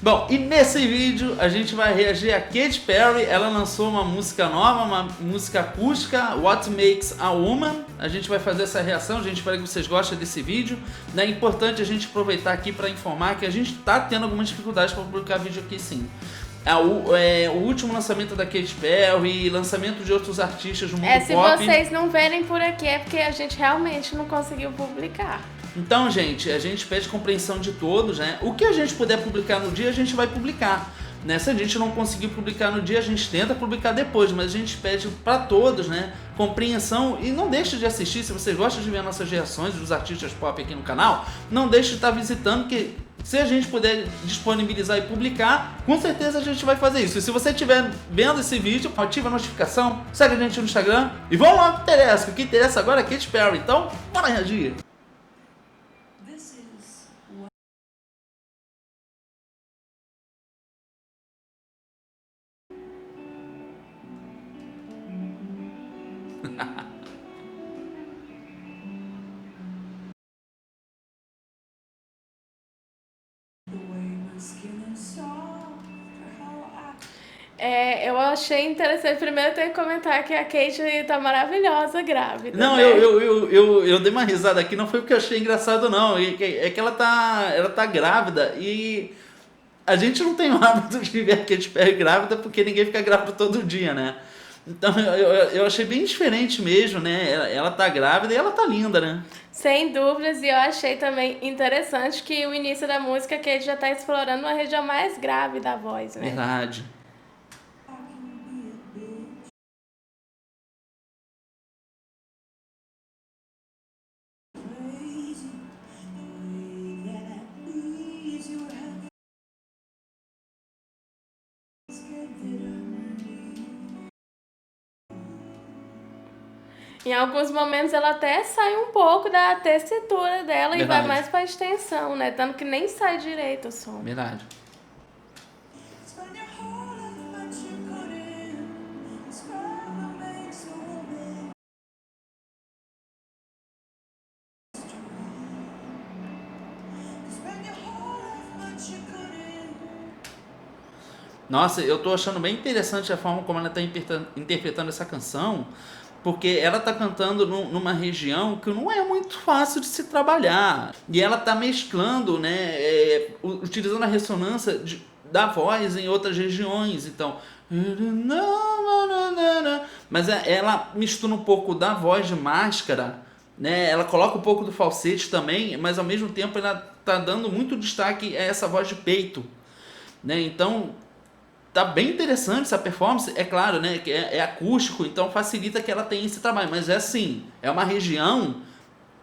Bom, e nesse vídeo a gente vai reagir a Katy Perry. Ela lançou uma música nova, uma música acústica, What Makes a Woman. A gente vai fazer essa reação, gente, espero que vocês gostem desse vídeo. É importante a gente aproveitar aqui para informar que a gente está tendo algumas dificuldades para publicar vídeo aqui sim. O último lançamento da Katy Perry, lançamento de outros artistas do mundo pop. Se vocês não verem por aqui é porque a gente realmente não conseguiu publicar. Então, gente, a gente pede compreensão de todos, né? O que a gente puder publicar no dia, a gente vai publicar. Né? Se a gente não conseguir publicar no dia, a gente tenta publicar depois, mas a gente pede para todos, né, compreensão. E não deixe de assistir, se vocês gostam de ver nossas reações dos artistas pop aqui no canal, não deixe de estar visitando, que se a gente puder disponibilizar e publicar, com certeza a gente vai fazer isso. E se você estiver vendo esse vídeo, ativa a notificação, segue a gente no Instagram e vamos lá, que interessa. O que interessa agora é Katy Perry, então bora reagir. Eu achei interessante. Primeiro eu tenho que comentar que a Katy tá maravilhosa grávida. Não, né? eu dei uma risada aqui, não foi porque eu achei engraçado, não. É que ela tá grávida e a gente não tem o hábito de ver a Katy Perry grávida porque ninguém fica grávida todo dia, né? Então eu achei bem diferente mesmo, né? Ela tá grávida e ela tá linda, né? Sem dúvidas, e eu achei também interessante que o início da música a Katy já tá explorando uma região mais grave da voz, né? Verdade. Em alguns momentos ela até sai um pouco da tessitura dela. Verdade. E vai mais pra extensão, né? Tanto que nem sai direito o som. Verdade. Nossa, eu tô achando bem interessante a forma como ela tá interpretando essa canção, porque ela tá cantando numa região que não é muito fácil de se trabalhar. E ela tá mesclando, né, utilizando a ressonância da voz em outras regiões. Então, mas ela mistura um pouco da voz de máscara, né? Ela coloca um pouco do falsete também, mas ao mesmo tempo ela tá dando muito destaque a essa voz de peito, né? Então tá bem interessante essa performance. É claro, né, que é acústico, então facilita que ela tenha esse trabalho, mas é assim, é uma região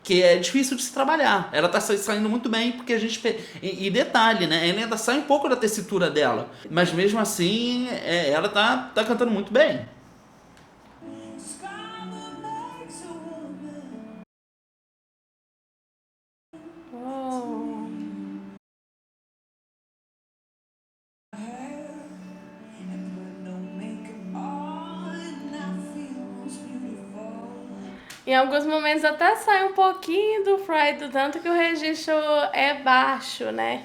que é difícil de se trabalhar. Ela tá saindo muito bem, porque a gente... E detalhe, né, ela ainda sai um pouco da tessitura dela, mas mesmo assim, ela tá cantando muito bem. Em alguns momentos até sai um pouquinho do fry, do tanto que o registro é baixo, né?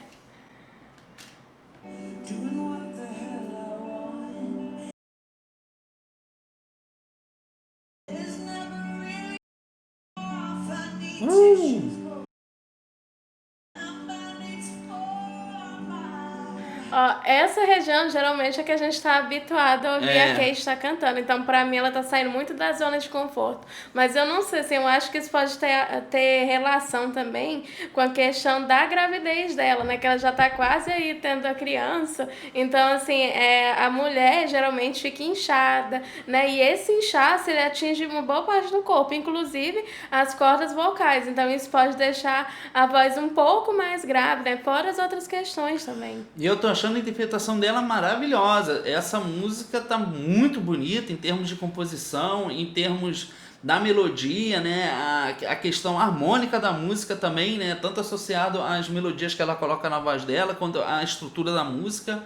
Ó, essa região geralmente é que a gente tá habituado a ouvir a Katy tá cantando. Então, pra mim, ela tá saindo muito da zona de conforto. Mas eu não sei, assim, eu acho que isso pode ter relação também com a questão da gravidez dela, né? Que ela já tá quase aí tendo a criança. Então, assim, a mulher geralmente fica inchada, né? E esse inchaço, ele atinge uma boa parte do corpo, inclusive as cordas vocais. Então, isso pode deixar a voz um pouco mais grave, né? Fora as outras questões também. E eu tô achando a interpretação dela maravilhosa. Essa música tá muito bonita em termos de composição, em termos da melodia, né? A questão harmônica da música também, né? Tanto associado às melodias que ela coloca na voz dela, quanto à estrutura da música.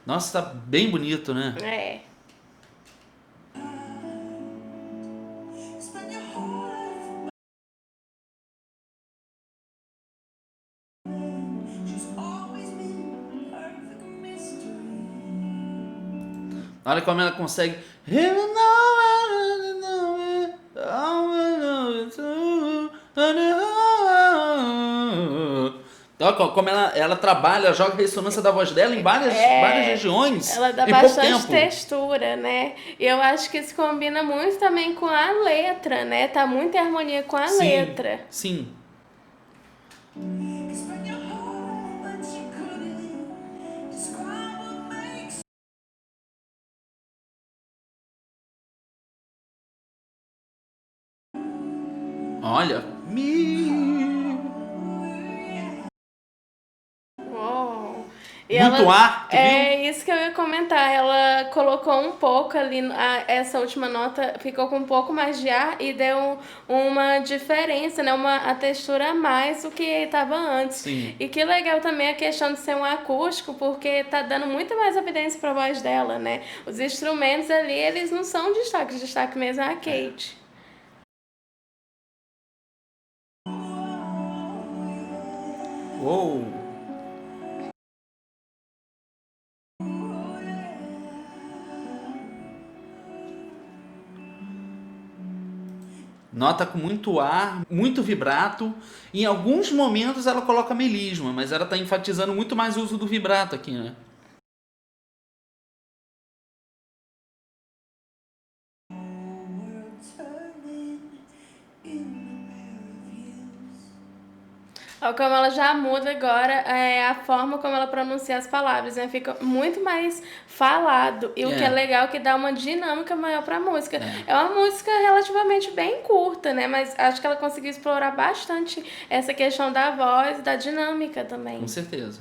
Nossa, tá bem bonito, né? É. Olha como ela consegue. Olha como ela trabalha, joga a ressonância da voz dela em várias regiões. Ela dá em pouco bastante tempo. textura, né? E eu acho que isso combina muito também com a letra, né? Tá muito em harmonia com a letra. Sim. Olha. Uou. E Muito ar, tu é isso que eu ia comentar. Ela colocou um pouco ali, essa última nota ficou com um pouco mais de ar e deu uma diferença, né? A textura a mais do que estava antes. Sim. E que legal também a questão de ser um acústico, porque tá dando muito mais evidência para a voz dela, né? Os instrumentos ali, eles não são destaque, o destaque mesmo é a Kate. Uou. Nota com muito ar, muito vibrato. Em alguns momentos ela coloca melisma, mas ela está enfatizando muito mais o uso do vibrato aqui, né? Olha como ela já muda agora a forma como ela pronuncia as palavras, né? Fica muito mais falado. E o que é legal é que dá uma dinâmica maior pra música. É uma música relativamente bem curta, né? Mas acho que ela conseguiu explorar bastante essa questão da voz e da dinâmica também. Com certeza.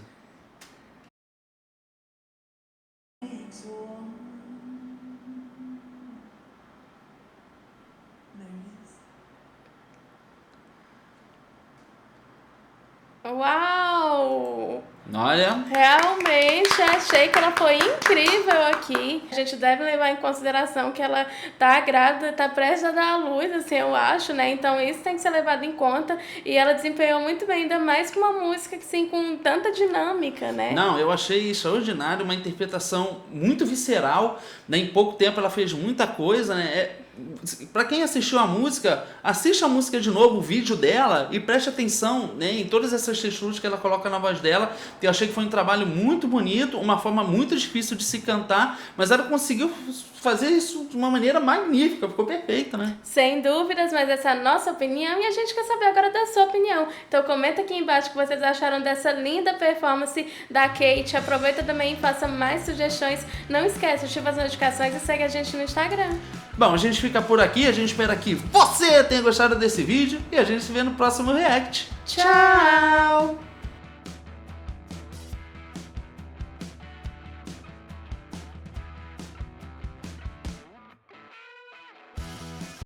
Uau! Olha. Realmente achei que ela foi incrível aqui. A gente deve levar em consideração que ela tá grávida, tá prestes a dar à luz, assim, eu acho, né? Então isso tem que ser levado em conta. E ela desempenhou muito bem, ainda mais com uma música assim, com tanta dinâmica, né? Não, eu achei extraordinário, uma interpretação muito visceral, né? Em pouco tempo ela fez muita coisa, né? Para quem assistiu a música, assista a música de novo, o vídeo dela e preste atenção, né, em todas essas texturas que ela coloca na voz dela, que eu achei que foi um trabalho muito bonito, uma forma muito difícil de se cantar, mas ela conseguiu fazer isso de uma maneira magnífica, ficou perfeita, né? Sem dúvidas, mas essa é a nossa opinião e a gente quer saber agora da sua opinião. Então comenta aqui embaixo o que vocês acharam dessa linda performance da Kate. Aproveita também e faça mais sugestões. Não esquece de ativar as notificações e segue a gente no Instagram. Bom, a gente fica por aqui, a gente espera que você tenha gostado desse vídeo e a gente se vê no próximo React. Tchau!